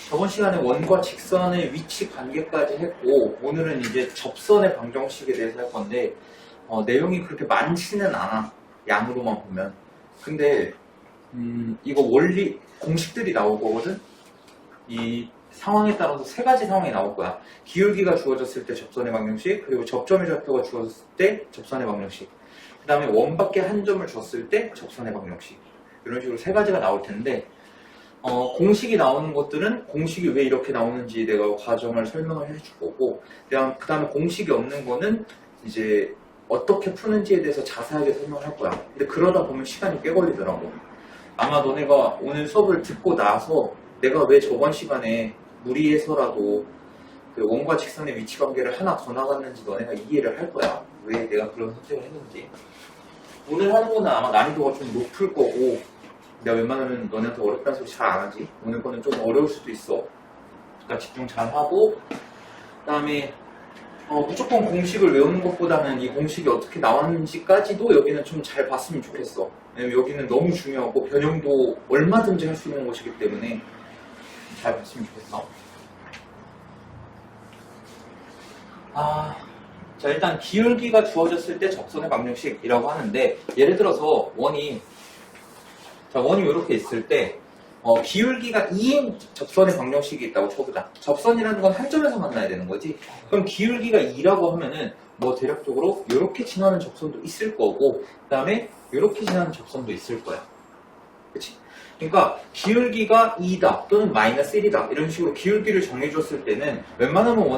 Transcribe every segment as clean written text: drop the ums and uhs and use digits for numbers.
저번 시간에 원과 직선의 위치 관계까지 했고 오늘은 이제 접선의 방정식에 대해서 할 건데 내용이 그렇게 많지는 않아. 양으로만 보면. 근데 이거 원리 공식들이 나올 거거든. 이 상황에 따라서 세 가지 상황이 나올 거야. 기울기가 주어졌을 때 접선의 방정식, 그리고 접점의 좌표가 주어졌을 때 접선의 방정식, 그 다음에 원밖에 한 점을 줬을 때 접선의 방정식. 이런 식으로 세 가지가 나올 텐데 공식이 나오는 것들은 공식이 왜 이렇게 나오는지 내가 과정을 설명을 해줄 거고, 그 다음에 공식이 없는 거는 이제 어떻게 푸는지에 대해서 자세하게 설명을 할 거야. 근데 그러다 보면 시간이 꽤 걸리더라고. 아마 너네가 오늘 수업을 듣고 나서 내가 왜 저번 시간에 무리해서라도 그 원과 직선의 위치 관계를 하나 더 나갔는지 너네가 이해를 할 거야. 왜 내가 그런 선택을 했는지. 오늘 하는 거는 아마 난이도가 좀 높을 거고, 내가 웬만하면 너네한테 어렵다는 소리 잘 안 하지. 오늘 거는 좀 어려울 수도 있어. 그러니까 집중 잘 하고, 그 다음에 무조건 공식을 외우는 것보다는 이 공식이 어떻게 나왔는지까지도 여기는 좀 잘 봤으면 좋겠어. 왜냐면 여기는 너무 중요하고 변형도 얼마든지 할 수 있는 것이기 때문에 잘 봤으면 좋겠어. 자, 일단 기울기가 주어졌을 때 접선의 방정식이라고 하는데, 예를 들어서 원이 이렇게 있을 때 기울기가 2인 접선의 방정식이 있다고 쳐보자. 접선이라는 건 한 점에서 만나야 되는 거지. 그럼 기울기가 2라고 하면은 대략적으로 이렇게 지나는 접선도 있을 거고, 그 다음에 이렇게 지나는 접선도 있을 거야. 그치? 그러니까 기울기가 2다 또는 마이너스 1이다 이런 식으로 기울기를 정해줬을 때는 웬만하면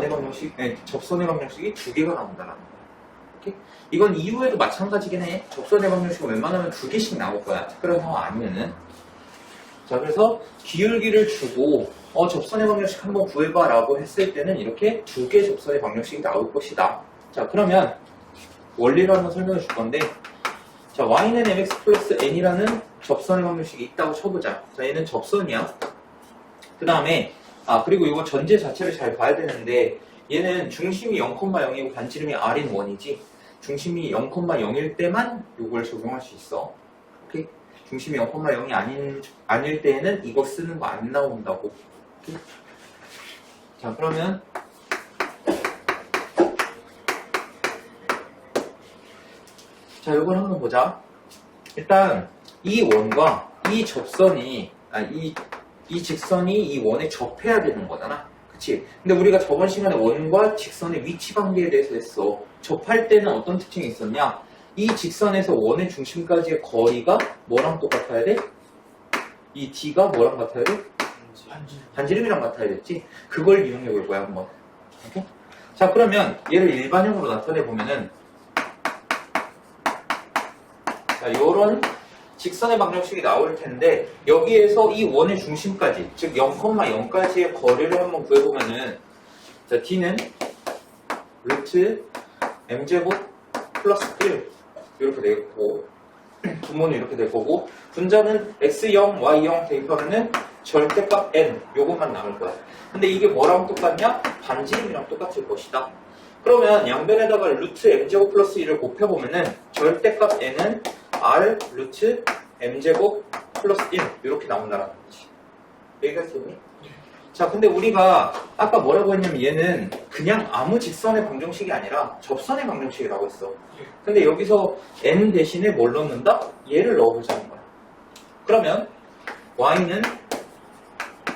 접선의 방정식이 두 개가 나온다라는 거야. 오케이? 이건 이후에도 마찬가지긴 해. 접선의 방정식은 웬만하면 두 개씩 나올 거야. 특별한 상황 아니면은. 자, 그래서 기울기를 주고 접선의 방정식 한번 구해봐 라고 했을 때는 이렇게 두 개의 접선의 방정식이 나올 것이다. 자, 그러면 원리를 한번 설명해 줄 건데, 자, y는 mx 플러스 n이라는 접선의 방정식이 있다고 쳐보자. 자, 얘는 접선이야. 그 다음에 그리고 이거 전제 자체를 잘 봐야 되는데, 얘는 중심이 0,0이고 반지름이 r인 원이지. 중심이 0,0일 때만 이걸 적용할 수 있어. 오케이? 중심이 0,0이 아닐 때에는 이거 쓰는 거 안 나온다고. 오케이? 자, 그러면 자, 이걸 한번 보자. 일단 이 원과 이 접선이 이 직선이 이 원에 접해야 되는 거잖아. 그치? 근데 우리가 저번 시간에 원과 직선의 위치 관계에 대해서 했어. 접할 때는 어떤 특징이 있었냐? 이 직선에서 원의 중심까지의 거리가 뭐랑 똑같아야 돼? 이 D가 뭐랑 같아야 돼? 반지름이랑 같아야 됐지? 그걸 이용해 볼 거야, 한번. 오케이? 자, 그러면 얘를 일반형으로 나타내 보면은, 자, 요런 직선의 방정식이 나올 텐데, 여기에서 이 원의 중심까지, 즉 0,0까지의 거리를 한번 구해보면은, 자, D는 루트 m제곱 플러스 1 이렇게 되겠고, 분모는 이렇게 될 거고, 분자는 x0, y0 대입하면은 절대값 n 요것만 남을 거야. 근데 이게 뭐랑 똑같냐? 반지름이랑 똑같을 것이다. 그러면 양변에다가 루트 m제곱 플러스 1을 곱해보면은 절대값 n은 r 루트 m제곱 플러스 1 이렇게 나온다는 거지. 여기가 되니? 자, 근데 우리가 아까 뭐라고 했냐면 얘는 그냥 아무 직선의 방정식이 아니라 접선의 방정식이라고 했어. 근데 여기서 n 대신에 뭘 넣는다? 얘를 넣어보자는 거야. 그러면 y는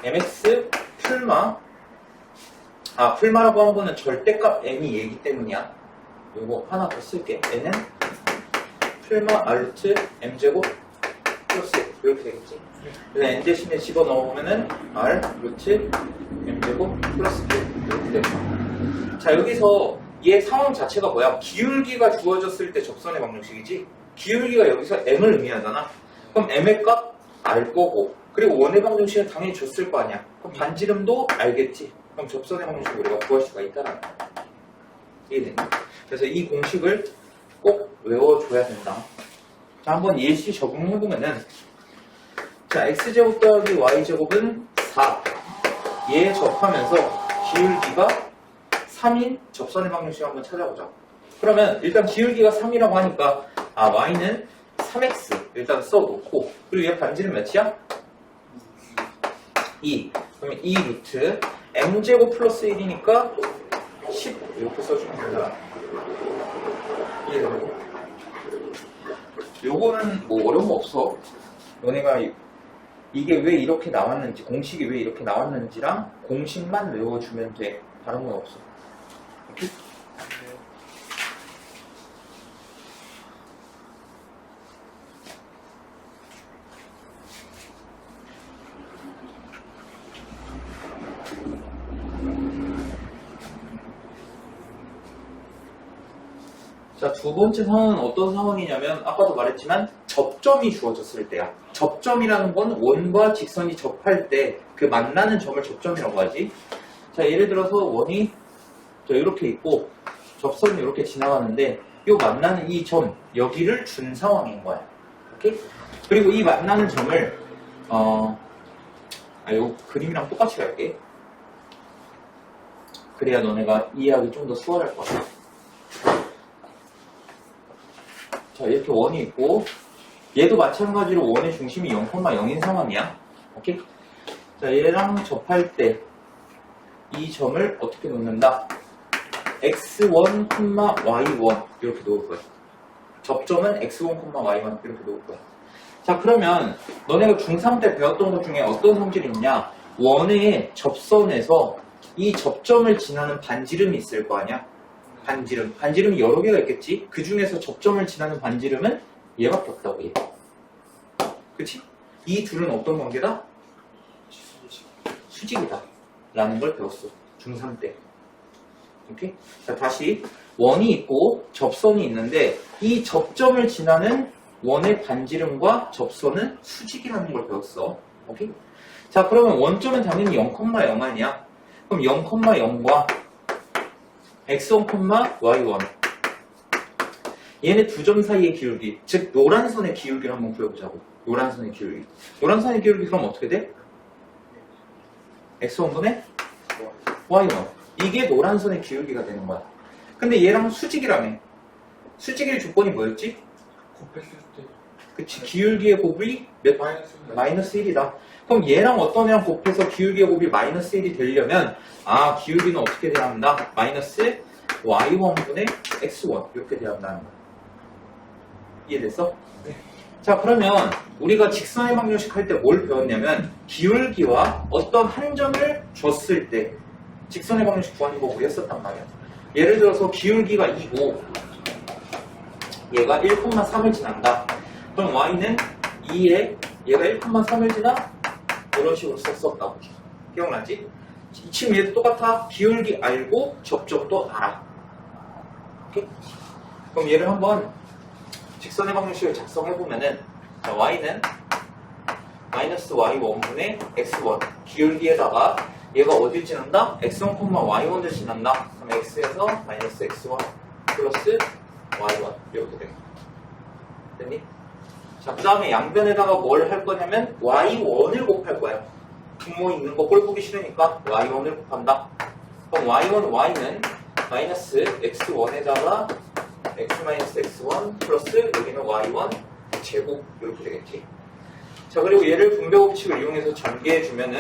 mx 풀마라고 한 거는 절대값 n이 얘기 때문이야. 요거 하나 더 쓸게. n은 풀마 r루트 m제곱 플러스 1 이렇게 되겠지. 그래서 n 대신에 집어넣으면은 r 루트 m제곱 플러스 1 이렇게 됩니다. 자, 여기서 얘 상황 자체가 뭐야? 기울기가 주어졌을 때 접선의 방정식이지. 기울기가 여기서 m을 의미하잖아. 그럼 m의 값 알 거고, 그리고 원의 방정식은 당연히 줬을 거 아니야. 그럼 반지름도 알겠지. 그럼 접선의 방정식을 우리가 구할 수가 있다라는 거야. 이해됐니? 그래서 이 공식을 꼭 외워줘야 된다. 자, 한번 예시 적용해보면은, 자, x제곱 더하기 y제곱은 4. 얘 접하면서 기울기가 3인 접선의 방정식 한번 찾아보자. 그러면 일단 기울기가 3이라고 하니까 y는 3x 일단 써놓고, 그리고 얘 반지름 몇이야? 2. 그러면 2 루트 m제곱 플러스 1이니까 10 이렇게 써주면 된다. 이해되고? 요거는 뭐 어려운 거 없어. 너네가 이게 왜 이렇게 나왔는지, 공식이 왜 이렇게 나왔는지랑 공식만 외워주면 돼. 다른 건 없어. 오케이? 자, 두 번째 상황은 어떤 상황이냐면 아까도 말했지만 접점이 주어졌을 때야. 접점이라는 건 원과 직선이 접할 때 그 만나는 점을 접점이라고 하지. 자, 예를 들어서 원이 이렇게 있고 접선이 이렇게 지나가는데 이 만나는 이 점 여기를 준 상황인 거야. 오케이? 그리고 이 만나는 점을 요 그림이랑 똑같이 갈게. 그래야 너네가 이해하기 좀 더 수월할 것 같아. 자, 이렇게 원이 있고 얘도 마찬가지로 원의 중심이 0,0인 상황이야. 오케이? 자, 얘랑 접할 때 이 점을 어떻게 놓는다? x1, y1 이렇게 놓을 거야. 접점은 x1, y1 이렇게 놓을 거야. 자, 그러면 너네가 중3 때 배웠던 것 중에 어떤 성질이 있냐? 원의 접선에서 이 접점을 지나는 반지름이 있을 거 아니야? 반지름이 여러 개가 있겠지? 그 중에서 접점을 지나는 반지름은 얘밖에 없다고 얘. 그치? 이 둘은 어떤 관계다? 수직이다 라는 걸 배웠어. 중3 때. 오케이? 자, 다시 원이 있고 접선이 있는데 이 접점을 지나는 원의 반지름과 접선은 수직이라는 걸 배웠어. 오케이? 자, 그러면 원점은 당연히 0,0 아니야? 그럼 0,0과 x1, y1 얘네 두 점 사이의 기울기, 즉 노란선의 기울기를 한번 구해보자고. 노란선의 기울기. 노란선의 기울기 그럼 어떻게 돼? x1분의 y1. 이게 노란선의 기울기가 되는 거야. 근데 얘랑 수직이라며. 수직일 조건이 뭐였지? 곱했을 때 그치. 기울기의 곱이 몇? 마이너스 1이다. 그럼 얘랑 어떤 애랑 곱해서 기울기의 곱이 마이너스 1이 되려면 기울기는 어떻게 돼야 한다? 마이너스 y1분의 x1 이렇게 돼야 한다는 거야. 이해됐어? 네. 자, 그러면 우리가 직선의 방정식 할 때 뭘 배웠냐면 기울기와 어떤 한 점을 줬을 때 직선의 방정식 구하는 거 우리 했었단 말이야. 예를 들어서 기울기가 2고 얘가 1,3을 지난다. 그럼 y는 2에 얘가 1,3을 지나 이런 식으로 썼었다고. 기억나지? 지금 얘도 똑같아. 기울기 알고 접점도 알아. 오케이? 그럼 얘를 한번 직선의 방정식을 작성해보면은 y는 마이너스 y1분의 x1 기울기에다가 얘가 어딜 지난다? x1, y1을 지난다. 그럼 x에서 마이너스 x1 플러스 y1 이렇게 되겠다. 됐니? 자, 그 다음에 양변에다가 뭘 할 거냐면 y1을 곱할 거야. 분모 있는 거 꼴 보기 싫으니까 y1을 곱한다. 그럼 y는 마이너스 x1에다가 x-x1 플러스 여기는 y1 제곱 이렇게 되겠지. 자, 그리고 얘를 분배 법칙을 이용해서 전개해주면은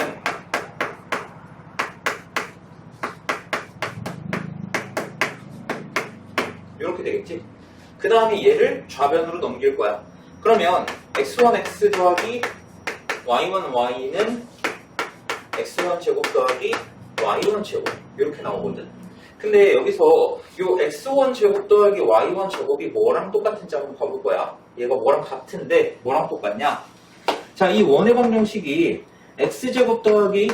이렇게 되겠지. 그 다음에 얘를 좌변으로 넘길 거야. 그러면 x1x 더하기 y1y는 x1 제곱 더하기 y1 제곱 이렇게 나오거든. 근데 여기서 요 x1 제곱 더하기 y1 제곱이 뭐랑 똑같은지 한번 봐볼 거야. 얘가 뭐랑 같은데 뭐랑 똑같냐? 자, 이 원의 방정식이 x제곱 더하기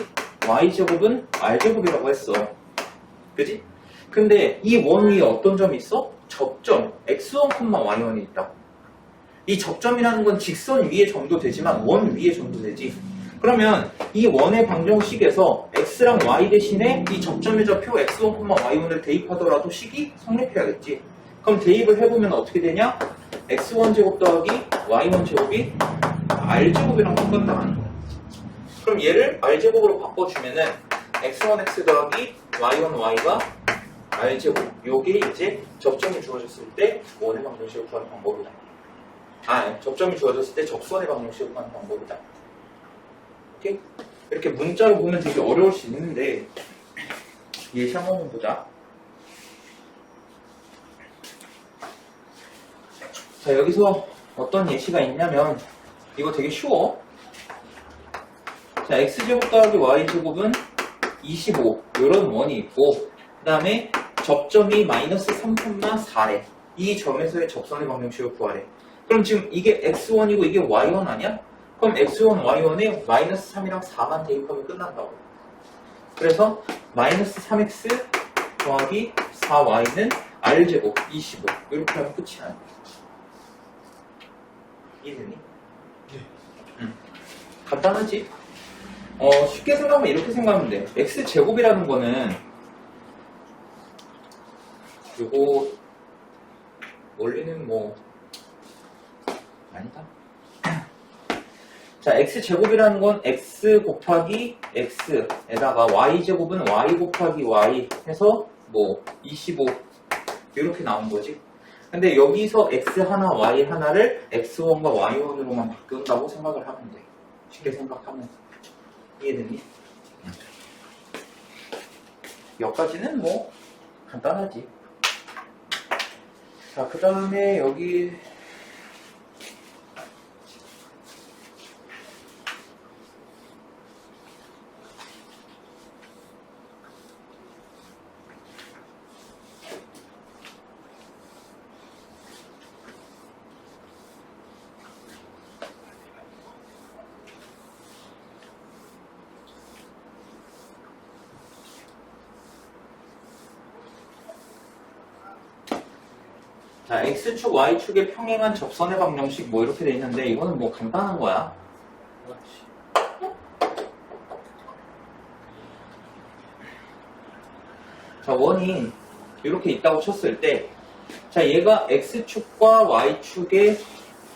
y제곱은 r제곱이라고 했어. 그지? 근데 이 원 위에 어떤 점이 있어? 접점 x1, y1이 있다. 이 접점이라는 건 직선 위에 점도 되지만 원 위에 점도 되지. 그러면 이 원의 방정식에서 x랑 y 대신에 이 점점의 좌표 x1, y1을 대입하더라도 식이 성립해야겠지. 그럼 대입을 해보면 어떻게 되냐? x1 제곱 더하기 y1 제곱이 r제곱이랑 똑같다는 거야. 그럼 얘를 r제곱으로 바꿔주면은 x1x 더하기 y1 y가 r제곱. 요게 이제 접점이 주어졌을 때 원의 방정식을 구하는 방법이다. 접점이 주어졌을 때 접선의 방정식을 구하는 방법이다. 오케이? 이렇게 문자로 보면 되게 어려울 수 있는데 예시 한번 보자. 자, 여기서 어떤 예시가 있냐면 이거 되게 쉬워. 자, x제곱 더하기 y제곱은 25 이런 원이 있고 그 다음에 접점이 마이너스 3,4래. 이 점에서의 접선의 방정식을 구하래. 그럼 지금 이게 x1이고 이게 y1 아니야? 그럼 x1, y1에 마이너스 3이랑 4만 대입하면 끝난다고. 그래서 마이너스 3x 더하기 4y는 r제곱 25 이렇게 하면 끝이 나요. 이해되니? 네. 간단하지? 쉽게 생각하면 이렇게 생각하면 돼. x제곱이라는 거는 요거 원리는 뭐 아니다. 자, x제곱이라는 건 x 곱하기 x에다가 y제곱은 y 곱하기 y 해서 뭐 25 이렇게 나온 거지. 근데 여기서 x 하나 y 하나를 x1과 y1으로만 바꾼다고 생각을 하면 돼. 쉽게 생각하면 이해되니? 여기까지는 뭐 간단하지. 자, 그 다음에 여기 자, x축, y축의 평행한 접선의 방정식 뭐 이렇게 돼 있는데 이거는 뭐 간단한 거야. 자, 원이 이렇게 있다고 쳤을 때 자, 얘가 x축과 y축의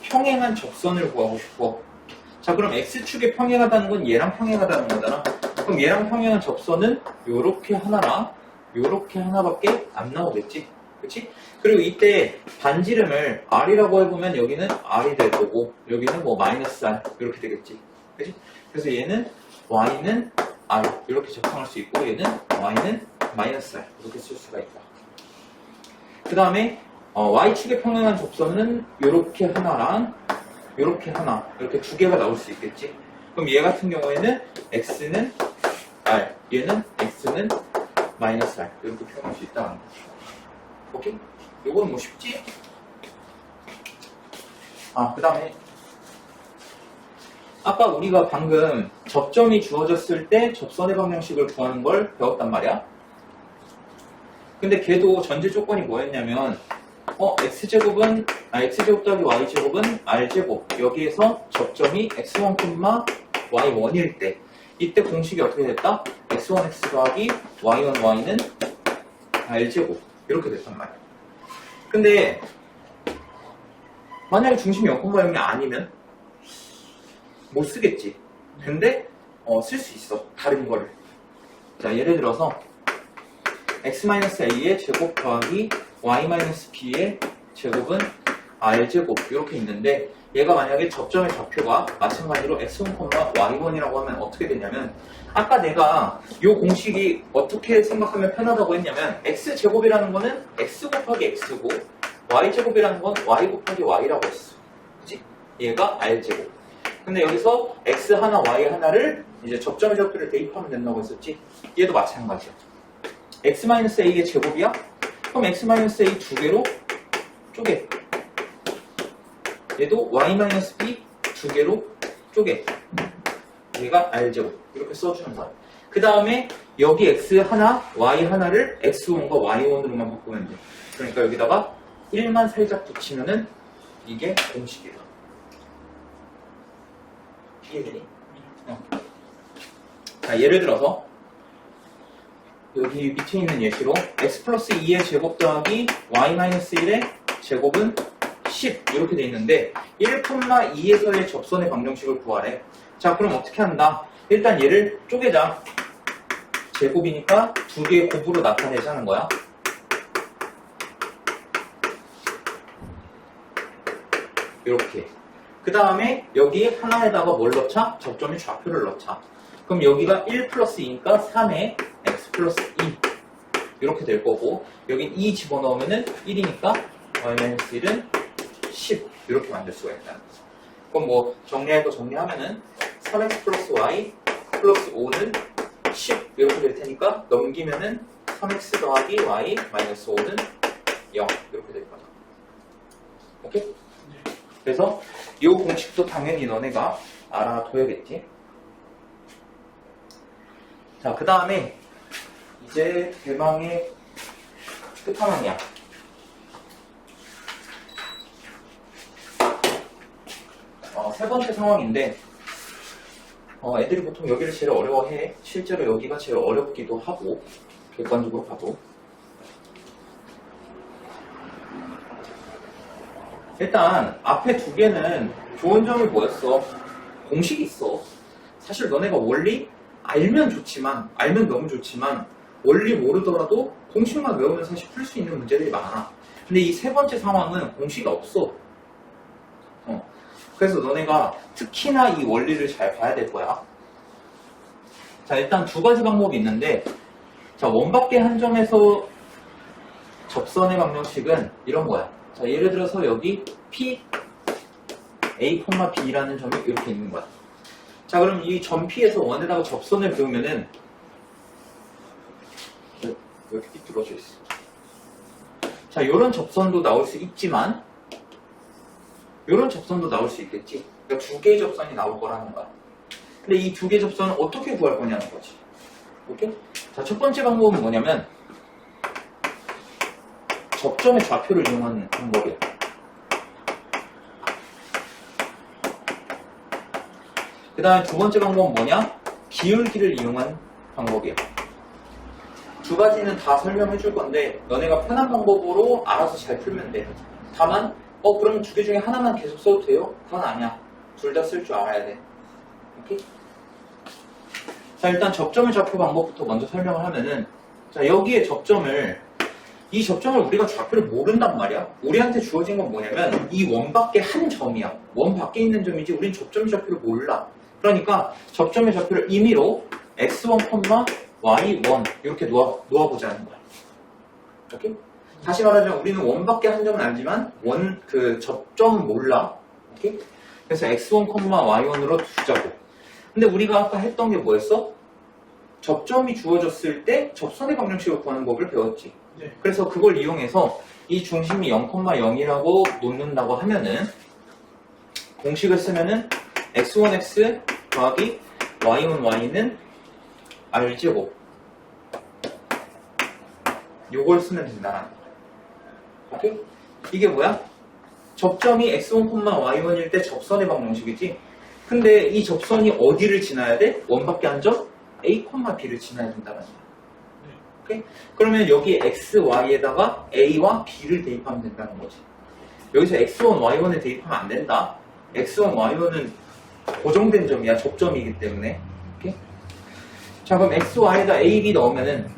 평행한 접선을 구하고 싶어. 자, 그럼 x축에 평행하다는 건 얘랑 평행하다는 거잖아. 그럼 얘랑 평행한 접선은 요렇게 하나랑 요렇게 하나밖에 안 나오겠지. 그치? 그리고 이때 반지름을 r이라고 해보면 여기는 r이 될 거고 여기는 뭐 마이너스 r 이렇게 되겠지. 그치? 그래서 얘는 y는 r 이렇게 적용할 수 있고 얘는 y는 마이너스 r 이렇게 쓸 수가 있다. 그 다음에 y축에 평행한 접선은 이렇게 하나랑 이렇게 하나 이렇게 두 개가 나올 수 있겠지. 그럼 얘 같은 경우에는 x는 r 얘는 x는 마이너스 r 이렇게 표현할 수 있다는 거죠. 오케이? 요거는 뭐 쉽지? 그 다음에 아까 우리가 방금 접점이 주어졌을 때 접선의 방정식을 구하는 걸 배웠단 말이야. 근데 걔도 전제 조건이 뭐였냐면 x제곱 더하기 y제곱은 r제곱 여기에서 접점이 x1, y1일 때 이때 공식이 어떻게 됐다? x1x 더하기 y1y는 r제곱 이렇게 됐단 말이야. 근데 만약에 중심이 0,0이 아니면 못 쓰겠지. 근데 쓸 수 있어. 다른 거를. 자, 예를 들어서 x-a의 제곱 더하기 y-b의 제곱은 r제곱 이렇게 있는데 얘가 만약에 접점의 좌표가 마찬가지로 x1, y1이라고 하면 어떻게 되냐면 아까 내가 이 공식이 어떻게 생각하면 편하다고 했냐면 x제곱이라는 거는 x 곱하기 x고 y제곱이라는 건 y 곱하기 y라고 했어. 그치? 얘가 r제곱. 근데 여기서 x 하나 y 하나를 이제 접점의 좌표를 대입하면 된다고 했었지. 얘도 마찬가지야. x-a의 제곱이야? 그럼 x-a 두 개로 쪼개. 얘도 y-b 두 개로 쪼개. 얘가 r제곱. 이렇게 써주는 거야. 그 다음에 여기 x 하나, y 하나를 x1과 y1으로만 바꾸면 돼. 그러니까 여기다가 1만 살짝 붙이면은 이게 공식이야. 이해되니? 자, 예를 들어서 여기 밑에 있는 예시로 x 플러스 2의 제곱 더하기 y-1의 제곱은 10 이렇게 돼 있는데 1,2에서의 접선의 방정식을 구하래. 자, 그럼 어떻게 한다? 일단 얘를 쪼개자. 제곱이니까 두 개의 곱으로 나타내자는 거야. 이렇게. 그 다음에 여기 하나에다가 뭘 넣자? 접점의 좌표를 넣자. 그럼 여기가 1 플러스 2니까 3에 x 플러스 2 이렇게 될 거고 여긴 2 집어넣으면은 1이니까 y-1은 10 이렇게 만들 수가 있다는 거죠. 그럼 뭐 정리할 거 정리하면은 3x 플러스 y 플러스 5는 10 이렇게 될 테니까 넘기면은 3x 더하기 y 마이너스 5는 0 이렇게 될 거죠. 오케이? 그래서 이 공식도 당연히 너네가 알아둬야겠지. 자, 그 다음에 이제 대망의 끝판왕이야. 세 번째 상황인데 애들이 보통 여기를 제일 어려워해. 실제로 여기가 제일 어렵기도 하고 객관적으로 봐도 일단 앞에 두 개는 좋은 점이 뭐였어? 공식이 있어. 사실 너네가 원리 알면 좋지만 알면 너무 좋지만 원리 모르더라도 공식만 외우면 사실 풀 수 있는 문제들이 많아. 근데 이 세 번째 상황은 공식이 없어. 그래서 너네가 특히나 이 원리를 잘 봐야 될 거야. 자, 일단 두 가지 방법이 있는데 자, 원밖에 한 점에서 접선의 방정식은 이런 거야. 자, 예를 들어서 여기 P, A, B라는 점이 이렇게 있는 거야. 자, 그럼 이 점 P에서 원에다가 접선을 그으면은 이렇게 삐뚤어져 있어. 자, 요런 접선도 나올 수 있지만 요런 접선도 나올 수 있겠지. 그러니까 두 개의 접선이 나올 거라는 거야. 근데 이 두 개의 접선을 어떻게 구할 거냐는 거지. 오케이? 자, 첫 번째 방법은 뭐냐면 접점의 좌표를 이용하는 방법이야. 그 다음에 두 번째 방법은 뭐냐? 기울기를 이용한 방법이야. 두 가지는 다 설명해 줄 건데 너네가 편한 방법으로 알아서 잘 풀면 돼. 다만 그럼 두 개 중에 하나만 계속 써도 돼요? 그건 아니야. 둘 다 쓸 줄 알아야 돼. 오케이? 자, 일단 접점의 좌표 방법부터 먼저 설명을 하면은 자, 여기에 이 접점을 우리가 좌표를 모른단 말이야. 우리한테 주어진 건 뭐냐면 이 원 밖에 한 점이야. 원 밖에 있는 점이지 우린 접점의 좌표를 몰라. 그러니까 접점의 좌표를 임의로 x1, y1 이렇게 놓아보자는 거야. 오케이? 다시 말하자면 우리는 원 밖에 한 점은 알지만 접점은 몰라. 오케이? 그래서 x1, y1으로 두자고. 근데 우리가 아까 했던 게 뭐였어? 접점이 주어졌을 때 접선의 방정식을 구하는 법을 배웠지. 네. 그래서 그걸 이용해서 이 중심이 0,0이라고 놓는다고 하면은 공식을 쓰면은 x1x 더하기 y1y는 r제곱 요걸 쓰면 된다는 거야. 오케이? 이게 뭐야? 접점이 x1, y1일 때 접선의 방정식이지. 근데 이 접선이 어디를 지나야 돼? 원밖에 한 점? a, b를 지나야 된다는 거야. 오케이? 그러면 여기 x, y에다가 a와 b를 대입하면 된다는 거지. 여기서 x1, y1에 대입하면 안 된다. x1, y1은 고정된 점이야. 접점이기 때문에. 오케이? 자, 그럼 x, y에다 a, b 넣으면은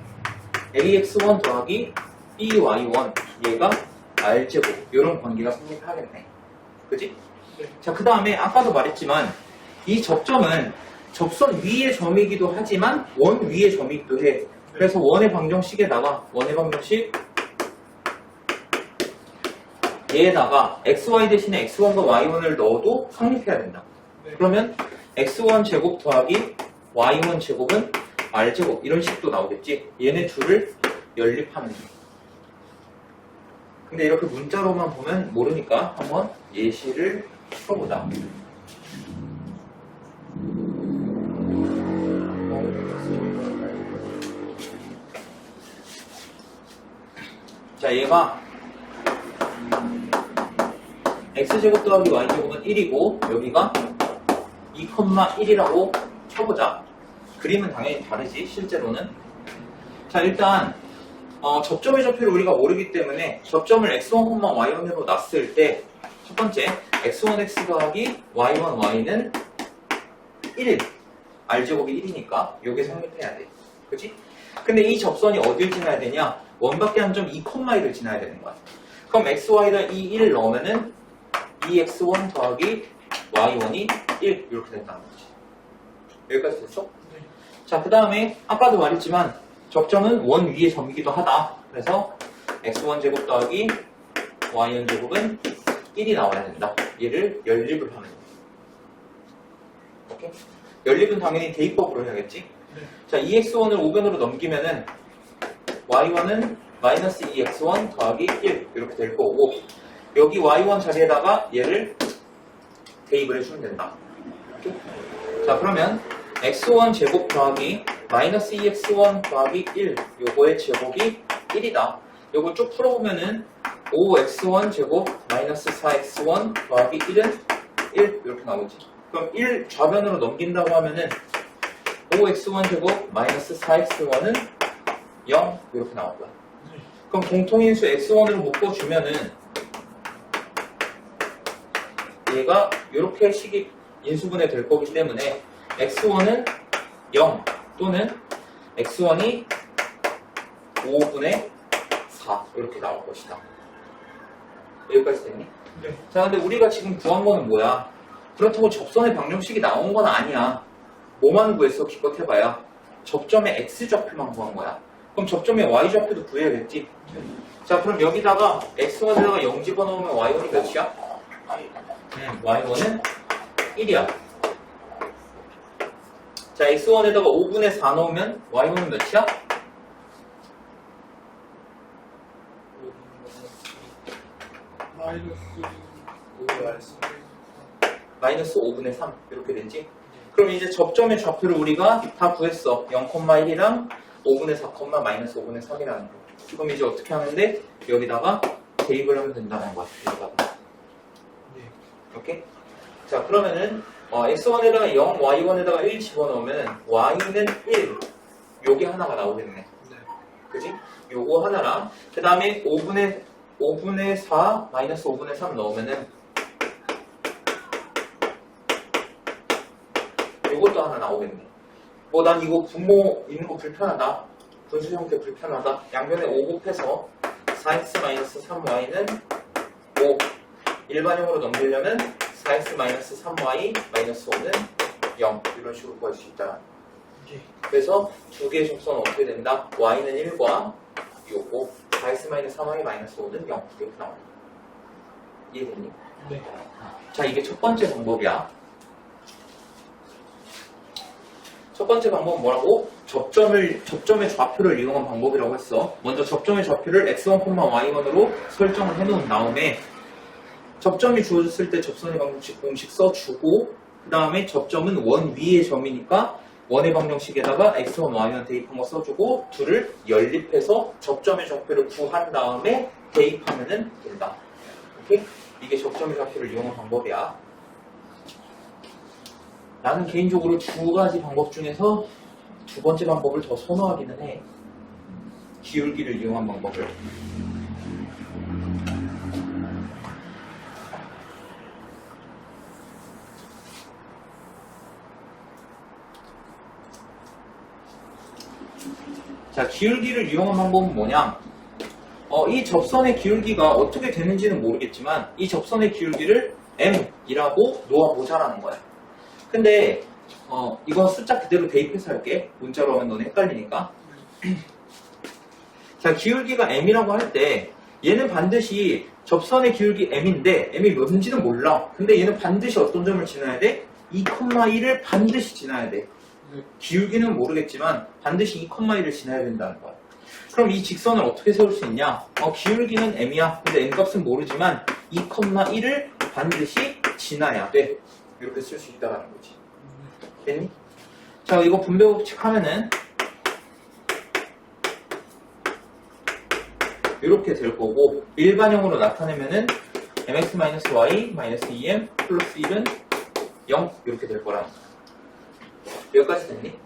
ax1 더하기 by1 얘가 r제곱 이런 관계가 성립하겠네. 그치? 네. 자, 그 다음에 아까도 말했지만 이 접점은 접선 위의 점이기도 하지만 원 위의 점이기도 해. 그래서 원의 방정식에다가 원의 방정식 얘에다가 xy 대신에 x1과 y1을 넣어도 성립해야 된다. 네. 그러면 x1 제곱 더하기 y1 제곱은 r제곱 이런 식도 나오겠지. 얘네 둘을 연립하면 돼. 근데 이렇게 문자로만 보면 모르니까 한번 예시를 풀어보자. 자, 얘가 x제곱 더하기 y제곱은 1이고 여기가 2,1이라고 쳐보자. 그림은 당연히 다르지 실제로는. 자, 일단 접점의 좌표를 우리가 모르기 때문에 접점을 x1, y1으로 놨을 때 첫 번째 x1x 더하기 y1y는 1 r제곱이 1이니까 요게 성립해야 돼. 그치? 근데 이 접선이 어딜 지나야 되냐? 원밖에 한 점 2,1을 지나야 되는 거야. 그럼 xy에다 이 1을 넣으면은 2x1 더하기 y1이 1 이렇게 된다는 거지. 여기까지 됐어? 네. 자, 그 다음에 아까도 말했지만 접점은 원 위의 점이기도 하다. 그래서 x1 제곱 더하기 y1 제곱은 1이 나와야 된다. 얘를 연립을 하면 돼. 오케이? 연립은 당연히 대입법으로 해야겠지? 자, 2x1을 5변으로 넘기면은 y1은 마이너스 2x1 더하기 1 이렇게 될 거고, 여기 y1 자리에다가 얘를 대입을 해주면 된다. 오케이? 자, 그러면 x1 제곱 더하기 마이너스 2x1 더하기 1 요거의 제곱이 1이다. 요걸 쭉 풀어보면은 5x1 제곱 마이너스 4x1 더하기 1은 1 이렇게 나오지. 그럼 1 좌변으로 넘긴다고 하면은 5x1 제곱 마이너스 4x1은 0 이렇게 나올 거야. 그럼 공통인수 x1으로 묶어주면은 얘가 이렇게 식이 인수분해 될 거기 때문에 x1은 0 또는 x1이 5분의 4 이렇게 나올 것이다. 여기까지 됐니? 네. 자, 근데 우리가 지금 구한 거는 뭐야? 그렇다고 접선의 방정식이 나온 건 아니야. 뭐만 구했어? 기껏 해봐야 접점의 x좌표만 구한 거야. 그럼 접점의 y좌표도 구해야겠지? 자, 그럼 여기다가 x1에다가 0 집어넣으면 y1이 몇이야? y1은 1이야. 자, x1에다가 5분의 4 넣으면 y1은 몇이야? 마이너스 5분의 3 이렇게 되지? 그럼 이제 접점의 좌표를 우리가 다 구했어. 0,1이랑 5분의 4, 마이너스 5분의 3이라는 거. 그럼 이제 어떻게 하는데 여기다가 대입을 하면 된다는 거야. 여기다가. 오케이? 자, 그러면은 x1에다가 0, y1에다가 1 집어넣으면 y는 1 요게 하나가 나오겠네. 그지? 요거 하나랑 그 다음에 5분의 4 마이너스 5분의 3 넣으면은 요것도 하나 나오겠네. 뭐 난 이거 분모 있는 거 불편하다. 분수 형태 불편하다. 양변에 5 곱해서 4x 마이너스 3y는 5 일반형으로 넘기려면 4x 마이너스 3y 마이너스 5는 0 이런 식으로 구할 수 있다. 그래서 두 개의 접선은 어떻게 된다? y는 1과 요거 4x 마이너스 3y 마이너스 5는 0 이렇게 나온다. 이해됐니? 네. 자, 이게 첫 번째 방법이야. 첫 번째 방법은 뭐라고? 접점의 좌표를 이용한 방법이라고 했어. 먼저 접점의 좌표를 x1, y1으로 설정을 해놓은 다음에 접점이 주어졌을 때 접선의 방정식 공식 써주고 그 다음에 접점은 원 위의 점이니까 원의 방정식에다가 x1, y1 대입한 거 써주고 둘을 연립해서 접점의 좌표를 구한 다음에 대입하면 된다. 오케이? 이게 접점의 좌표를 이용한 방법이야. 나는 개인적으로 두 가지 방법 중에서 두 번째 방법을 더 선호하기는 해. 기울기를 이용한 방법을. 자, 기울기를 이용한 방법은 뭐냐? 이 접선의 기울기가 어떻게 되는지는 모르겠지만 이 접선의 기울기를 m이라고 놓아보자라는 거야. 근데 이거 숫자 그대로 대입해서 할게. 문자로 하면 너네 헷갈리니까. 자, 기울기가 m이라고 할 때 얘는 반드시 접선의 기울기 m인데 m이 뭔지는 몰라. 근데 얘는 반드시 어떤 점을 지나야 돼? 2,1을 반드시 지나야 돼. 기울기는 모르겠지만 반드시 2,1을 지나야 된다는 거야. 그럼 이 직선을 어떻게 세울 수 있냐? 기울기는 m이야. 근데 m값은 모르지만 2,1을 반드시 지나야 돼. 이렇게 쓸 수 있다는 거지. 됐니? 자, 이거 분배법칙 하면은 이렇게 될 거고 일반형으로 나타내면은 mx-y-2m 플러스 1은 0 이렇게 될 거라는 거야. 여기까지 됐니?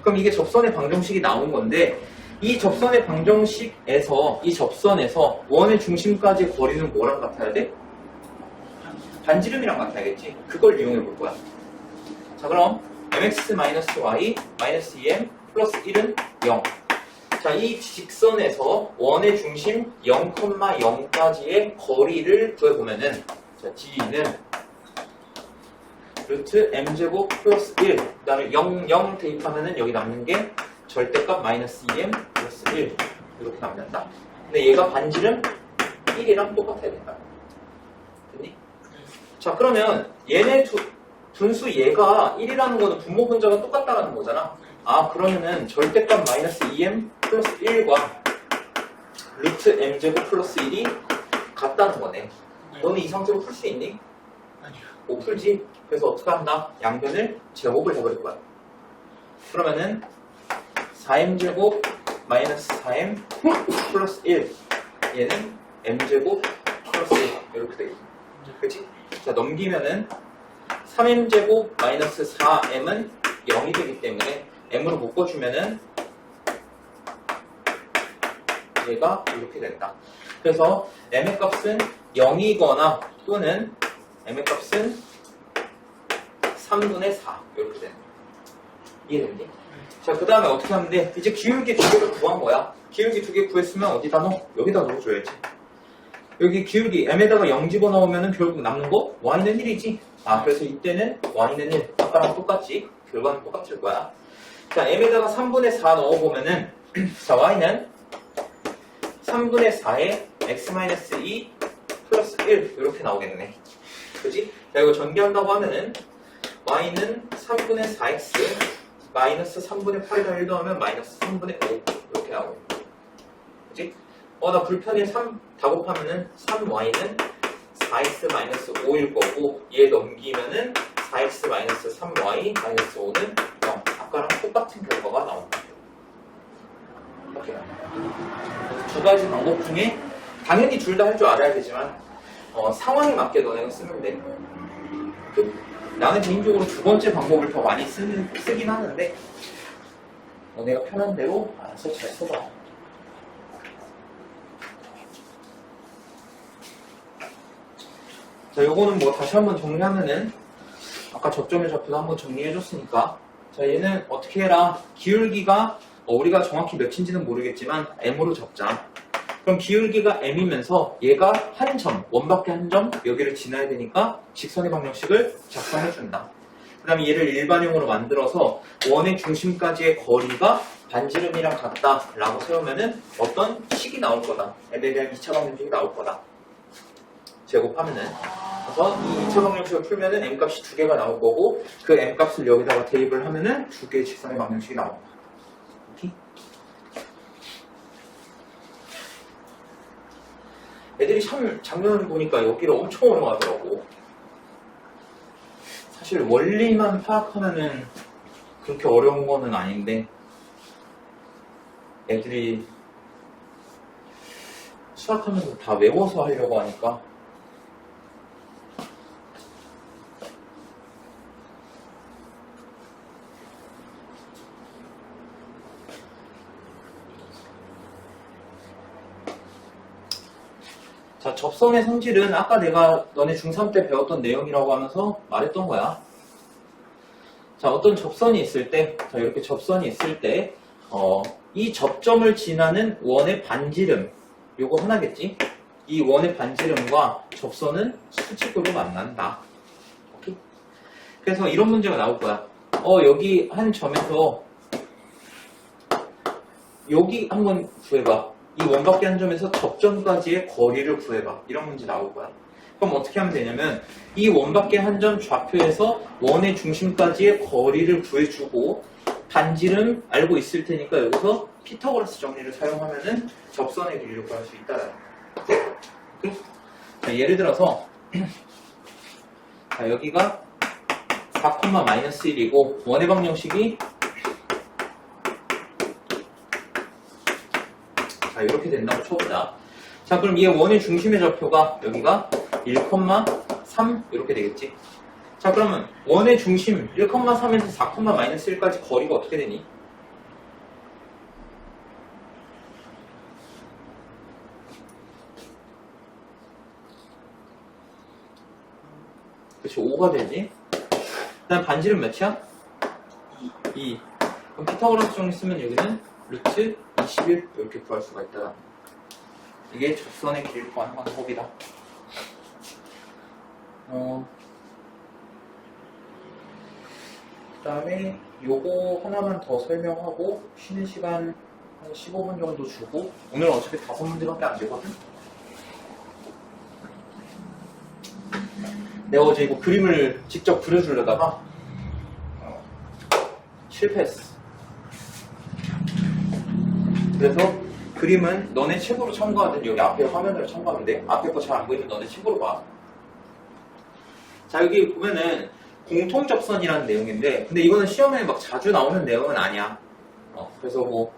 그럼 이게 접선의 방정식이 나온 건데 이 접선의 방정식에서 이 접선에서 원의 중심까지 거리는 뭐랑 같아야 돼? 반지름이랑 같아야겠지. 그걸 이용해 볼 거야. 자, 그럼 mx-y-2m 플러스 1은 0. 자, 이 직선에서 원의 중심 0,0까지의 거리를 구해보면은 자, G는 루트 m제곱 플러스 1. 그 다음에 0 대입하면은 여기 남는 게 절대값 마이너스 2m 플러스 1. 이렇게 남는다. 근데 얘가 반지름 1이랑 똑같아야 된다. 됐니? 자, 그러면 얘네 분수 얘가 1이라는 거는 분모 분자가 똑같다라는 거잖아. 아, 그러면은 절대값 마이너스 2m 플러스 1과 루트 m제곱 플러스 1이 같다는 거네. 너는 이 상태로 풀 수 있니? 아니요. 못 풀지? 그래서 어떻게 한다? 양변을 제곱을 해버릴 거야. 그러면은 4m제곱 마이너스 4m 플러스 1. 얘는 m제곱 플러스 1. 이렇게 되겠지. 그치? 자, 넘기면은 3m제곱 마이너스 4m은 0이 되기 때문에 m으로 묶어주면은 얘가 이렇게 된다. 그래서 m의 값은 0이거나 또는 m의 값은 3분의 4 이렇게 되는 거야. 이해됐니? 자, 그 다음에 어떻게 하면 돼? 이제 기울기 두 개를 구한 거야. 기울기 두 개 구했으면 어디다 넣어? 여기다 넣어줘야지. 여기 기울기 m에다가 0 집어넣으면 결국 남는 거 y는 1이지. 아, 그래서 이때는 y는 1. 아까랑 똑같지? 결과는 똑같을 거야. 자, m에다가 3분의 4 넣어보면은 자, y는 3분의 4에 x-2 플러스 1 이렇게 나오겠네. 그지? 자, 이거 전개한다고 하면은 y는 3분의 4x 마이너스 3분의 8에다 1 더하면 마이너스 3분의 5 이렇게 나오겠네. 그지? 나 불편해. 3 다 곱하면은 3y는 4x 마이너스 5일 거고 얘 넘기면은 4x 마이너스 3y 마이너스 5는 0. 아까랑 똑같은 결과가 나옵니다. 이렇게 나옵니다. 두 가지 방법 중에 당연히 둘 다 할 줄 알아야 되지만 상황에 맞게 너네가 쓰면 돼. 나는 개인적으로 두 번째 방법을 더 많이 쓰긴 하는데 너네가 편한 대로 알아서 잘 써봐. 자, 요거는 뭐 다시 한번 정리하면은 아까 접점의 좌표도 한번 정리해줬으니까 자, 얘는 어떻게 해라. 기울기가 우리가 정확히 몇인지는 모르겠지만 m으로 잡자. 그럼 기울기가 m이면서 얘가 한 점, 원밖에 한 점 여기를 지나야 되니까 직선의 방정식을 작성해준다. 그 다음에 얘를 일반형으로 만들어서 원의 중심까지의 거리가 반지름이랑 같다 라고 세우면은 어떤 식이 나올 거다. m에 대한 2차 방정식이 나올 거다. 제곱하면은. 그래서 이 2차 방정식을 풀면은 m값이 두 개가 나올 거고 그 m값을 여기다가 대입을 하면은 두 개의 직선의 방정식이 나옵니다. 오케이? 애들이 참 작년을 보니까 여기를 엄청 어려워하더라고. 사실 원리만 파악하면은 그렇게 어려운 거는 아닌데 애들이 수학하면서 다 외워서 하려고 하니까 자, 접선의 성질은 아까 내가 너네 중3 때 배웠던 내용이라고 하면서 말했던 거야. 자, 어떤 접선이 있을 때, 자, 이렇게 접선이 있을 때, 이 접점을 지나는 원의 반지름, 요거 하나겠지? 이 원의 반지름과 접선은 수직으로 만난다. 오케이? 그래서 이런 문제가 나올 거야. 여기 한 점에서, 여기 한번 구해봐. 이 원밖에 한 점에서 접점까지의 거리를 구해봐. 이런 문제 나올 거야. 그럼 어떻게 하면 되냐면 이 원밖에 한 점 좌표에서 원의 중심까지의 거리를 구해주고 반지름 알고 있을 테니까 여기서 피타고라스 정리를 사용하면은 접선의 길이를 구할 수 있다. 자, 예를 들어서 자, 여기가 4,-1이고 원의 방정식이 자, 이렇게 된다고 쳐보자. 자, 그럼 얘 원의 중심의 좌표가 여기가 1,3 이렇게 되겠지. 자, 그러면 원의 중심 1,3에서 4,-1까지 거리가 어떻게 되니? 그렇지, 5가 되지. 그 다음 반지름 몇이야? 2. 그럼 피타고라스 정리 쓰면 여기는 루트 21 이렇게 구할 수가 있다. 이게 접선의 길이를 구하는 방법이다. 그 다음에 요거 하나만 더 설명하고 쉬는 시간 한 15분 정도 주고 오늘 어차피 5문제밖에 안 되거든. 내가 어제 이거 그림을 직접 그려주려다가 실패했어. 그래서 그림은 너네 책으로 참고하든 여기 앞에 화면으로 참고하면 돼. 앞에 거 잘 안 보이면 너네 책으로 봐. 자, 여기 보면은 공통접선이라는 내용인데, 근데 이거는 시험에 막 자주 나오는 내용은 아니야. 그래서 뭐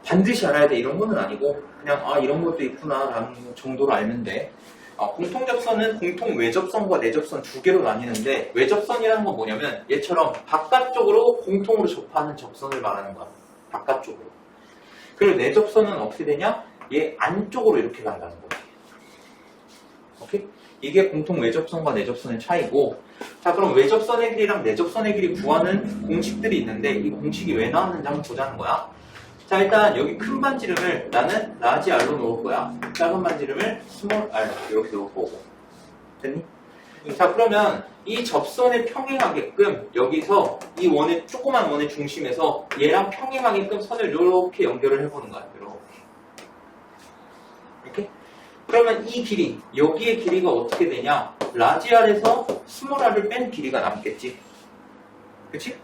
반드시 알아야 돼 이런 거는 아니고 그냥 아 이런 것도 있구나라는 정도로 알면 돼. 공통접선은 공통 외접선과 내접선 두 개로 나뉘는데, 외접선이라는 건 뭐냐면 얘처럼 바깥쪽으로 공통으로 접하는 접선을 말하는 거야. 바깥쪽으로. 그리고 내접선은 어떻게 되냐? 얘 안쪽으로 이렇게 간다는 거야. 오케이? 이게 공통 외접선과 내접선의 차이고, 자 그럼 외접선의 길이랑 내접선의 길이 구하는 공식들이 있는데 이 공식이 왜 나왔는지 한번 보자는 거야. 자 일단 여기 큰 반지름을 나는 라지 R로 놓을 거야. 작은 반지름을 스몰 R 이렇게 놓을 거고. 됐니? 자 그러면 이 접선에 평행하게끔 여기서 이 원의 조그만 원의 중심에서 얘랑 평행하게끔 선을 이렇게 연결을 해보는 거야. 이렇게. 그러면 이 길이, 여기의 길이가 어떻게 되냐? 라지 R에서 스몰 R을 뺀 길이가 남겠지. 그치?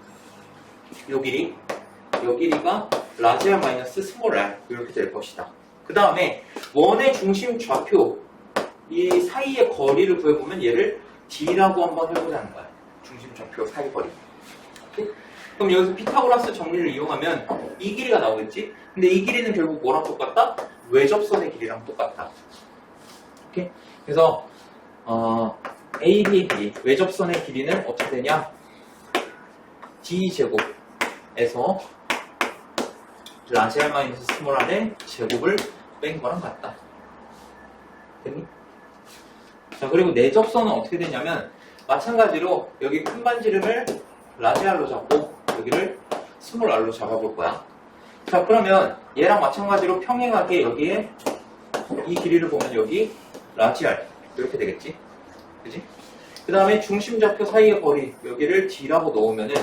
요 길이가 라지 R 마이너스 스몰 R 이렇게 될 것이다. 그 다음에 원의 중심 좌표 이 사이의 거리를 구해보면 얘를 D라고 한번 해보자는 거야. 중심 좌표 사이 거리. 오케이? 그럼 여기서 피타고라스 정리를 이용하면 이 길이가 나오겠지? 근데 이 길이는 결국 뭐랑 똑같다? 외접선의 길이랑 똑같다. 오케이? 그래서 AB의 길이, 외접선의 길이는 어떻게 되냐? D제곱에서 라지 R 마이너스 스몰 R의 제곱을 뺀 거랑 같다. 됐니? 자, 그리고 내접선은 어떻게 되냐면 마찬가지로 여기 큰 반지름을 라지 R로 잡고 여기를 스몰 R로 잡아볼 거야. 자, 그러면 얘랑 마찬가지로 평행하게 여기에 이 길이를 보면 여기 라지 R 이렇게 되겠지? 그지? 그 다음에 중심 좌표 사이의 거리 여기를 D라고 넣으면은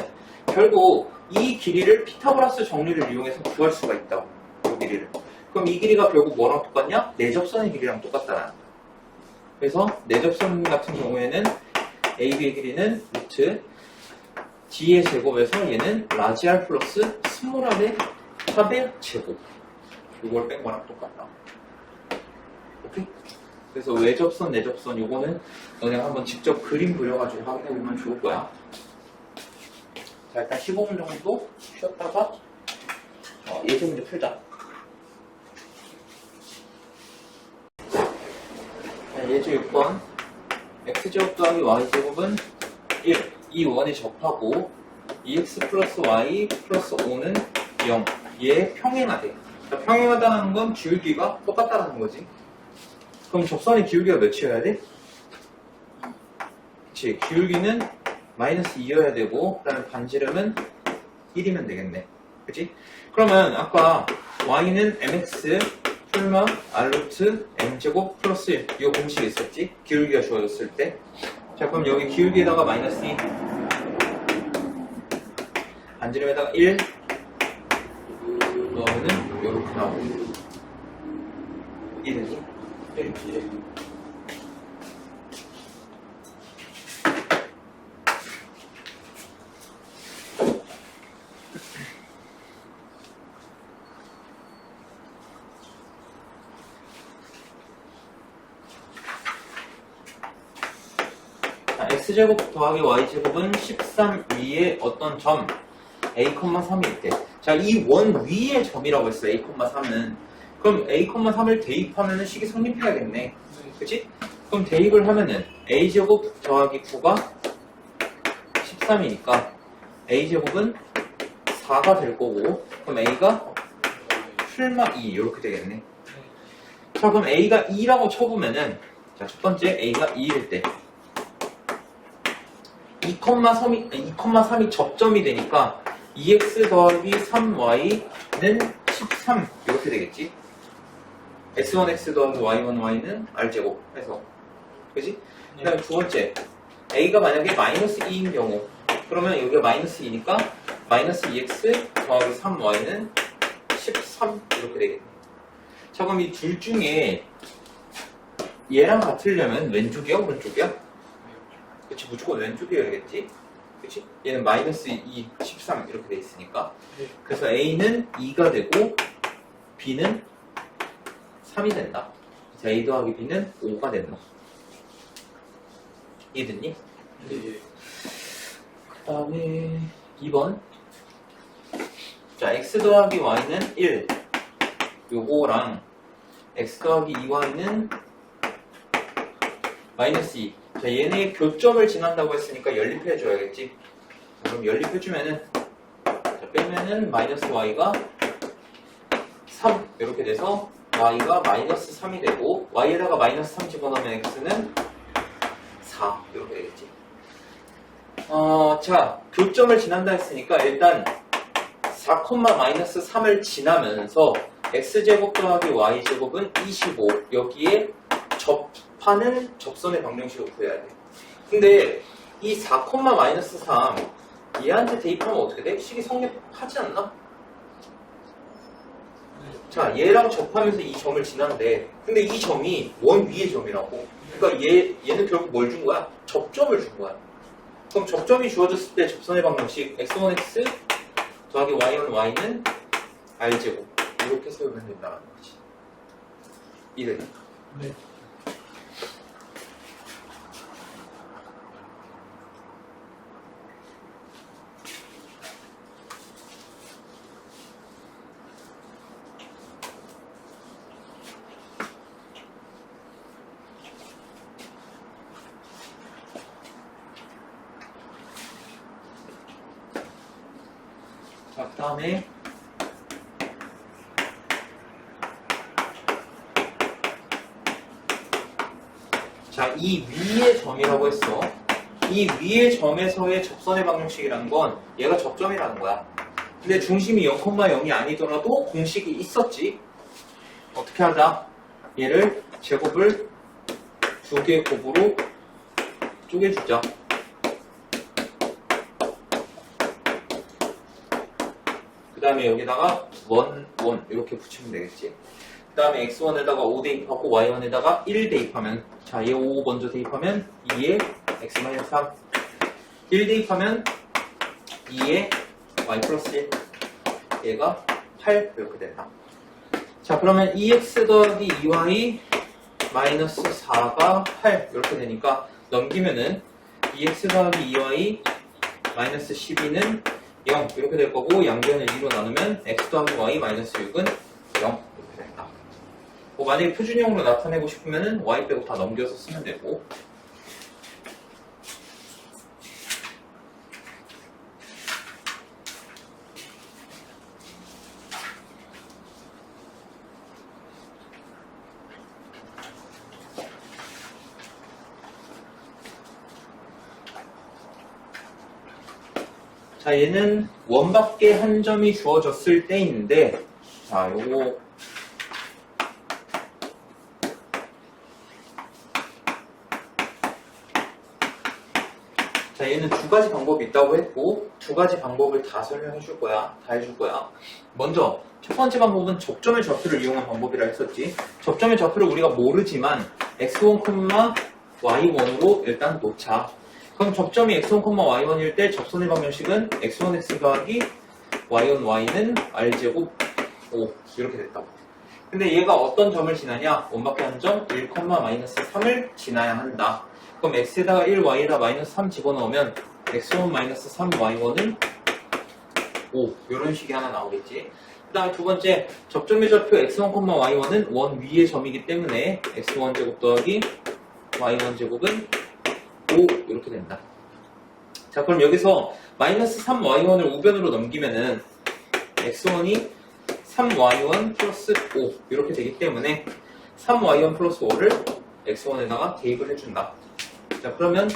결국 이 길이를 피타고라스 정리를 이용해서 구할 수가 있다고. 이 길이를. 그럼 이 길이가 결국 뭐랑 똑같냐? 내접선의 길이랑 똑같다는 거야. 그래서 내접선 같은 경우에는 AB의 길이는 루트 D의 제곱에서 얘는 라지 R 플러스 스몰 R의 합의 제곱. 이걸 뺀 거랑 똑같다. 오케이? 그래서 외접선, 내접선 요거는 너네 한번 직접 그림 그려가지고 확인해보면 좋을 거야. 자, 일단 15분 정도 쉬었다가 예제 문제 풀자. 자, 예제 6번 x제곱 더하기 y제곱은 1. 이 원이 접하고 2x 플러스 y 플러스 5는 0. 얘 평행하대. 자, 평행하다는 건 기울기가 똑같다는 거지. 그럼 접선의 기울기가 몇이어야 돼? 그치, 기울기는 마이너스 2여야 되고, 그 다음에 반지름은 1이면 되겠네. 그치? 그러면 아까 y는 mx 풀마 r루트 m제곱 플러스 1 이 공식이 있었지? 기울기가 주어졌을 때. 자, 그럼 여기 기울기에다가 마이너스 2 반지름에다가 1 넣으면은 요렇게 나오고 1이니? 1. x제곱 더하기 y제곱은 13 위에 어떤 점 a, 3이 있대. 자, 이 원 위의 점이라고 했어. a, 3은. 그럼 a, 3을 대입하면은 식이 성립해야겠네. 그치? 그럼 대입을 하면은 a제곱 더하기 9가 13이니까 a제곱은 4가 될 거고, 그럼 a가 풀마 2 이렇게 되겠네. 자, 그럼 a가 2라고 쳐보면은, 자, 첫 번째 a가 2일 때 2,3이 접점이 되니까 2x 더하기 3y는 13 이렇게 되겠지. x1x 더하기 y1y는 r제곱 해서, 그지? 그 다음에 두 번째 a가 만약에 마이너스 2인 경우 그러면 여기가 마이너스 2니까 마이너스 2x 더하기 3y는 13 이렇게 되겠네. 자, 그럼 이 둘 중에 얘랑 같으려면 왼쪽이야 오른쪽이야? 그치, 무조건 왼쪽이어야겠지. 그치? 얘는 마이너스 2, 13 이렇게 돼 있으니까. 그래서 A는 2가 되고 B는 3이 된다. 자, A 더하기 B는 5가 된다. 이해됐니? 네. 그 다음에 2번. 자, X 더하기 Y는 1. 요거랑 X 더하기 2Y는 마이너스 2. 자, 얘네 교점을 지난다고 했으니까 연립해줘야겠지. 그럼 연립해주면은, 자, 빼면은 마이너스 y가 3 이렇게 돼서 y가 마이너스 3이 되고 y에다가 마이너스 3 집어넣으면 x는 4 이렇게 되겠지. 자, 교점을 지난다 했으니까 일단 4, 마이너스 3을 지나면서 x제곱 더하기 y제곱은 25 여기에 접하는 접선의 방정식을 구해야 돼. 근데 이 4, 마이너스 3 얘한테 대입하면 어떻게 돼? 식이 성립하지 않나? 자, 얘랑 접하면서 이 점을 지난데 근데 이 점이 원 위의 점이라고. 그러니까 얘는 결국 뭘 준 거야? 접점을 준 거야. 그럼 접점이 주어졌을 때 접선의 방정식 x1x 더하기 y1y는 r제곱 이렇게 세우면 된다는 거지. 이해되니? 네. 자, 그 다음에 자, 이 위의 점이라고 했어. 이 위의 점에서의 접선의 방정식이라는 건 얘가 접점이라는 거야. 근데 중심이 0,0이 아니더라도 공식이 있었지. 어떻게 하자? 얘를 제곱을 두 개의 곱으로 쪼개주자. 그 다음에 여기다가 1 이렇게 붙이면 되겠지. 그 다음에 x1에다가 5 대입하고 y1에다가 1 대입하면, 자, 얘 5 먼저 대입하면 2에 x-3 1 대입하면 2에 y 플러스 1 얘가 8 이렇게 된다. 자, 그러면 2x 더하기 2y 마이너스 4가 8 이렇게 되니까 넘기면은 2x 더하기 2y 마이너스 12는 0 이렇게 될 거고 양변을 2로 나누면 x 더하기 y 마이너스 6은 0 이렇게 된다. 뭐 만약에 표준형으로 나타내고 싶으면은 y 빼고 다 넘겨서 쓰면 되고. 자, 얘는 원밖에 한 점이 주어졌을 때인데, 자, 요거 자, 얘는 두 가지 방법이 있다고 했고 두 가지 방법을 다 설명해 줄 거야. 다 해줄 거야. 먼저 첫 번째 방법은 접점의 좌표를 이용한 방법이라 했었지. 접점의 좌표를 우리가 모르지만 x1, y1으로 일단 놓자. 그럼 접점이 x1, y1일 때 접선의 방정식은 x1x 더하기 y1y는 r제곱 5 이렇게 됐다. 근데 얘가 어떤 점을 지나냐? 원밖에 한 점 1, 마이너스 3을 지나야 한다. 그럼 x에다가 1, y에다 마이너스 3 집어넣으면 x1 마이너스 3 y1은 5 이런 식이 하나 나오겠지. 그 다음에 두 번째 접점의 좌표 x1, y1은 원 위의 점이기 때문에 x1 제곱 더하기 y1 제곱은 5 이렇게 된다. 자, 그럼 여기서 마이너스 3y1을 우변으로 넘기면은 x1이 3y1 플러스 5 이렇게 되기 때문에 3y1 플러스 5를 x1에다가 대입을 해준다. 자, 그러면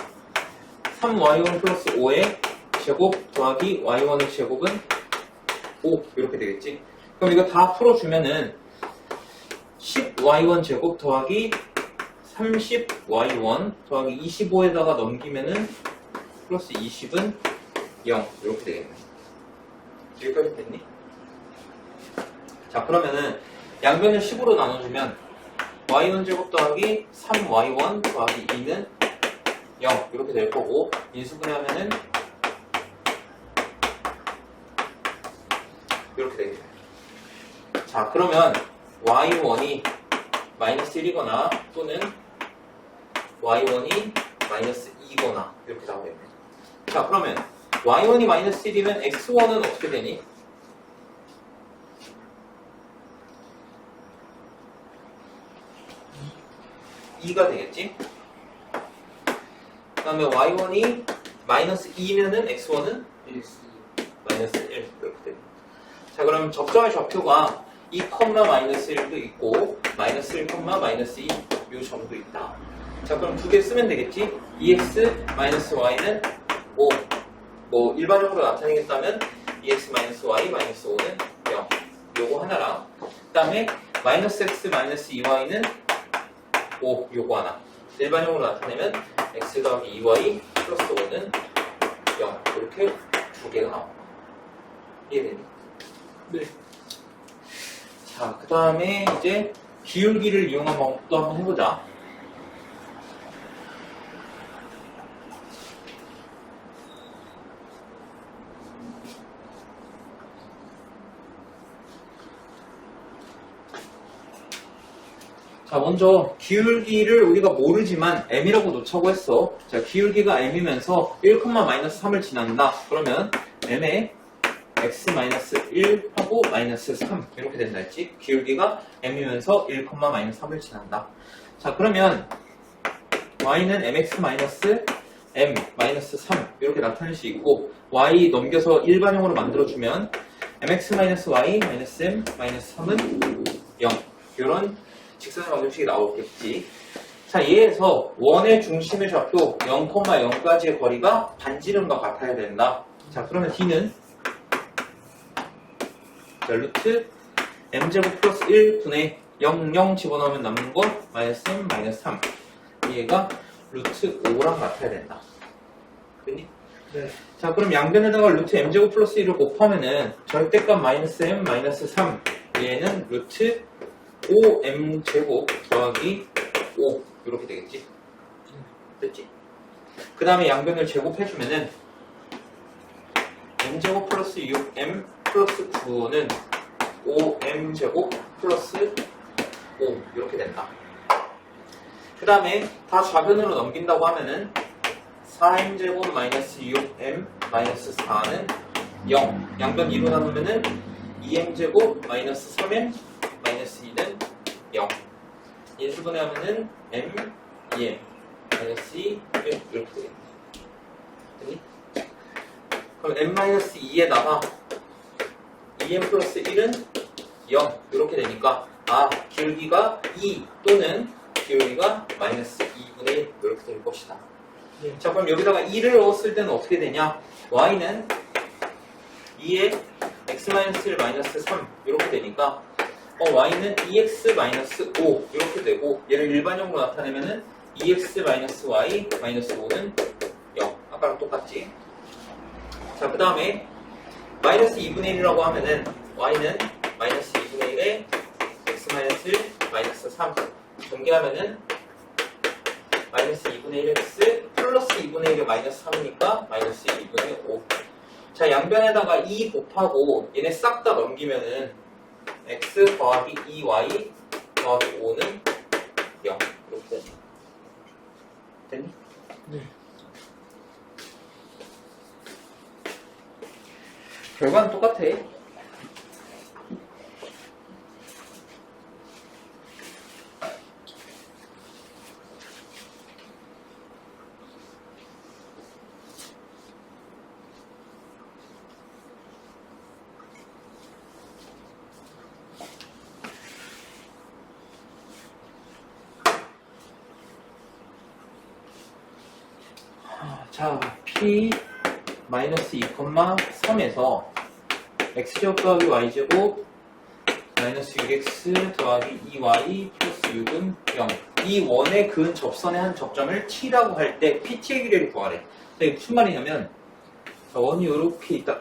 3y1 플러스 5의 제곱 더하기 y1의 제곱은 5 이렇게 되겠지. 그럼 이거 다 풀어주면은 10y1 제곱 더하기 30y1 더하기 25에다가 넘기면은 플러스 20은 0 이렇게 되겠네. 여기까지 됐니? 자, 그러면은 양변을 10으로 나눠주면 y1 제곱 더하기 3y1 더하기 2는 0 이렇게 될 거고, 인수분해하면은 이렇게 되겠네. 자, 그러면 y1이 마이너스 1이거나 또는 y1이 마이너스 2거나 이렇게 나오겠네. 자, 그러면 y1이 마이너스 1이면 x1은 어떻게 되니? 2가 되겠지? 그 다음에 y1이 마이너스 2면은 x1은 마이너스 1 이렇게 됩니다. 자, 그럼 접점의 좌표가 2, 마이너스 1도 있고 마이너스 1, 마이너스 2 이 점도 있다. 자, 그럼 두 개 쓰면 되겠지? 2x 마이너스 y는 5. 뭐 일반적으로 나타내겠다면 2x 마이너스 y 마이너스 5는 0. 요거 하나랑, 그 다음에 마이너스 x 마이너스 2y는 5 요거 하나. 일반적으로 나타내면 x 더하기 2y 플러스 5는 0. 이렇게 두 개가 나옵니다. 이해되니? 네. 자, 그 다음에 이제 기울기를 이용한 방법도 한번 해보자. 자, 먼저 기울기를 우리가 모르지만 m이라고 놓자고 했어. 자, 기울기가 m이면서 1,-3을 지난다. 그러면 m에 x-1하고 마이너스 3 이렇게 된다 했지? 기울기가 m이면서 1,-3을 지난다. 자, 그러면 y는 mx-m-3 이렇게 나타낼 수 있고, y 넘겨서 일반형으로 만들어주면 mx-y-m-3은 0 이런 직선의 방정식이 나오겠지. 자, 얘에서 원의 중심의 좌표 0,0까지의 거리가 반지름과 같아야 된다. 자, 그러면 d는 자, 루트 m제곱 플러스 1분의 0 집어넣으면 남는 건 마이너스 m 마이너스 3. 얘가 루트 5랑 같아야 된다. 그니? 네. 자, 그럼 양변에다가 루트 m제곱 플러스 1을 곱하면은 절대값 마이너스 m 마이너스 3. 얘는 루트 5m제곱 더하기 5 이렇게 되겠지? 됐지? 그 다음에 양변을 제곱해주면은 m제곱 플러스 6m 플러스 9는 5m제곱 플러스 5 이렇게 된다. 그 다음에 다 좌변으로 넘긴다고 하면은 4m제곱 마이너스 6m 마이너스 4는 0. 양변 2로 나누면은 2m제곱 마이너스 3m 마이너스 2는 0. 인수분해하면은 m, 2m, 마이너스 2, 1 이렇게 되겠네. 됐니? 그럼 m-2에다가 2m 플러스 1은 0 이렇게 되니까 기울기가 2 또는 기울기가 마이너스 2분의 1 이렇게 될 것이다. 네. 자, 그럼 여기다가 2를 넣었을 때는 어떻게 되냐? y는 2에 x-1 마이너스 3 이렇게 되니까 y는 2x 마이너스 5 이렇게 되고, 얘를 일반형으로 나타내면은 2x 마이너스 y 마이너스 5는 0. 아까랑 똑같지? 자, 그 다음에 마이너스 2분의 1이라고 하면은 y는 마이너스 2분의 1에 x 마이너스 1 마이너스 3 전개하면은 마이너스 2분의 1x 플러스 2분의 1이 마이너스 3이니까 마이너스 2분의 5. 자, 양변에다가 2 곱하고 얘네 싹 다 넘기면은 x 더하기 2y 더하기 5는 0 이렇게 되죠. 됐니? 네. 결과는 똑같아. 자, p 마이너스 2,3에서 x제곱 더하기 y제곱 마이너스 6x 더하기 2y 플러스 6은 0. 이 원의 그은 접선의 한 접점을 t라고 할 때 pt의 길이를 구하래. 이게 무슨 말이냐면 자, 원이 이렇게 있다.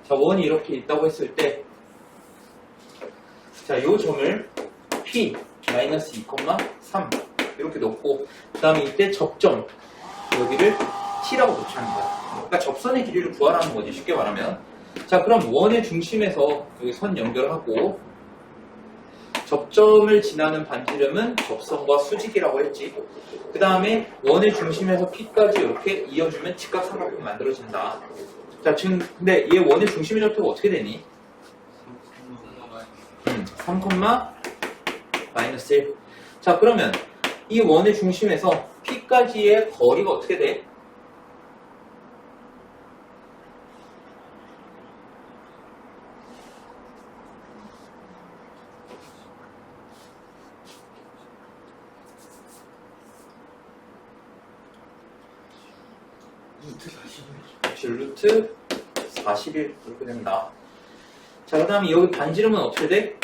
자, 원이 이렇게 있다고 했을 때, 자, 요 점을 P-2,3 이렇게 놓고, 그 다음에 이때 접점, 여기를 T라고 놓자는 거야. 그러니까 접선의 길이를 구하라는 거지, 쉽게 말하면. 자, 그럼 원의 중심에서 여기 선 연결하고, 접점을 지나는 반지름은 접선과 수직이라고 했지. 그 다음에 원의 중심에서 P까지 이렇게 이어주면 직각삼각형이 만들어진다. 자, 지금 근데 얘 원의 중심의 좌표가 어떻게 되니? 3, 마이너스 1. 자, 그러면 이 원의 중심에서 P까지의 거리가 어떻게 돼? 루트 41 이렇게 된다. 자, 그 다음에 여기 반지름은 어떻게 돼?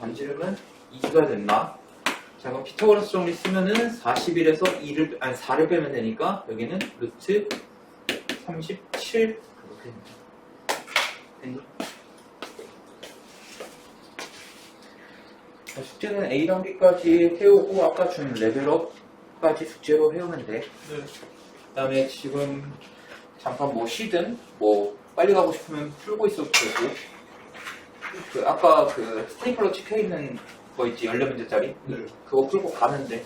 반지름은 2가 된다. 자, 그럼 피타고라스 정리 쓰면은 41에서 4를 빼면 되니까 여기는 루트 37 이렇게 됩니다. 됐니? 숙제는 A랑 B까지 해오고 아까 준 레벨업까지 숙제로 해오면 돼. 그 다음에 지금 잠깐 뭐 쉬든 뭐 빨리 가고 싶으면 풀고 있어도 되고, 그 아까 그 스테이플러 찍혀있는 거 있지, 14문제짜리? 그거 풀고 가면 돼.